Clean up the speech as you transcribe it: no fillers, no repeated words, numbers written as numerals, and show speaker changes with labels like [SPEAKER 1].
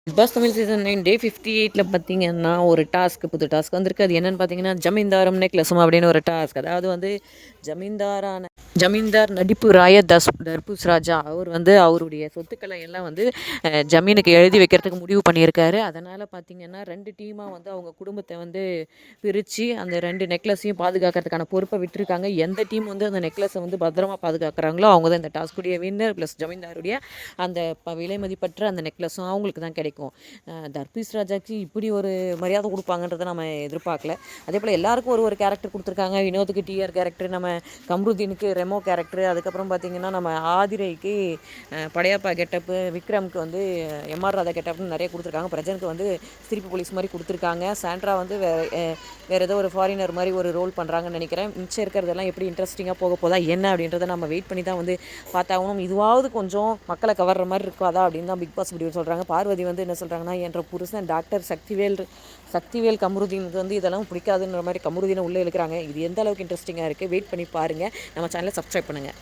[SPEAKER 1] Big pass Tamil season 9 டே 58ல பார்த்தீங்கன்னா, ஒரு புது டாஸ்க் வந்திருக்கு. அது என்னன்னு பார்த்தீங்கன்னா, ஜமீன்தாரும் நெக்லஸும் அப்படின்னு ஒரு டாஸ்க். அதாவது வந்து ஜமீன்தாரான ஜமீன்தார் நடிப்பு தர்பூஸ் ராஜா அவர் வந்து அவருடைய சொத்துக்களை எல்லாம் வந்து ஜமீனுக்கு எழுதி வைக்கிறதுக்கு முடிவு பண்ணியிருக்காரு. அதனால் பார்த்தீங்கன்னா 2 டீமாக வந்து அவங்க குடும்பத்தை வந்து பிரித்து அந்த 2 நெக்லஸையும் பாதுகாக்கிறதுக்கான பொறுப்பை விட்டுருக்காங்க. எந்த டீம் வந்து அந்த நெக்லஸை வந்து பத்திரமா பாதுகாக்கிறாங்களோ அவங்க தான் இந்த டாஸ்க்குடைய வின்னர். ப்ளஸ் ஜமீன்தாருடைய அந்த விலை மதிப்பற்ற அந்த நெக்லஸும் அவங்களுக்கு தான் கிடைக்கும். தர்பீஸ் ராஜாக்கு இப்படி ஒரு மரியாதை கொடுப்பாங்கன்றதை நம்ம எதிர்பார்க்கல. அதே போல் எல்லாருக்கும் ஒரு கேரக்டர் கொடுத்துருக்காங்க. வினோத்துக்கு டிஆர் கேரக்டர், நம்ம கம்ருதீனுக்கு ரெமோ கேரக்டர், அதுக்கப்புறம் பார்த்திங்கன்னா நம்ம ஆதிரைக்கு படையப்பா கெட்டப்பு, விக்ரமுக்கு வந்து எம்ஆர் ராதா கெட்டப்னு நிறைய கொடுத்துருக்காங்க. பிரஜனுக்கு வந்து சிரிப்பு போலீஸ் மாதிரி கொடுத்துருக்காங்க. சாண்ட்ரா வந்து வேறு ஏதோ ஒரு ஃபாரினர் மாதிரி ஒரு ரோல் பண்ணுறாங்கன்னு நினைக்கிறேன். மிச்சம் இருக்கிறதெல்லாம் எப்படி இன்ட்ரெஸ்டிங்காக போக போதா என்ன அப்படின்றத நம்ம வெயிட் பண்ணி தான் வந்து பார்த்தாகணும். இதுவாவது கொஞ்சம் மக்களை கவர்ற மாதிரி இருக்காதா அப்படின்னு தான் பிக் பாஸ் வீடியோ சொல்கிறாங்க. பார்வதி வந்து என்ன சொல்கிறாங்கன்னா, என்ற புருஷன் டாக்டர் சக்திவேல் கமருதீனுக்கு வந்து இதெல்லாம் பிடிக்காதுன்ற மாதிரி கமருதீனை உள்ளே இழுக்கிறாங்க. இது எந்த அளவுக்கு இன்ட்ரெஸ்டிங்காக இருக்குது வெயிட் பண்ணி பாருங்கள். நம்ம சேனலை சப்ஸ்கிரைப் பண்ணுங்கள்.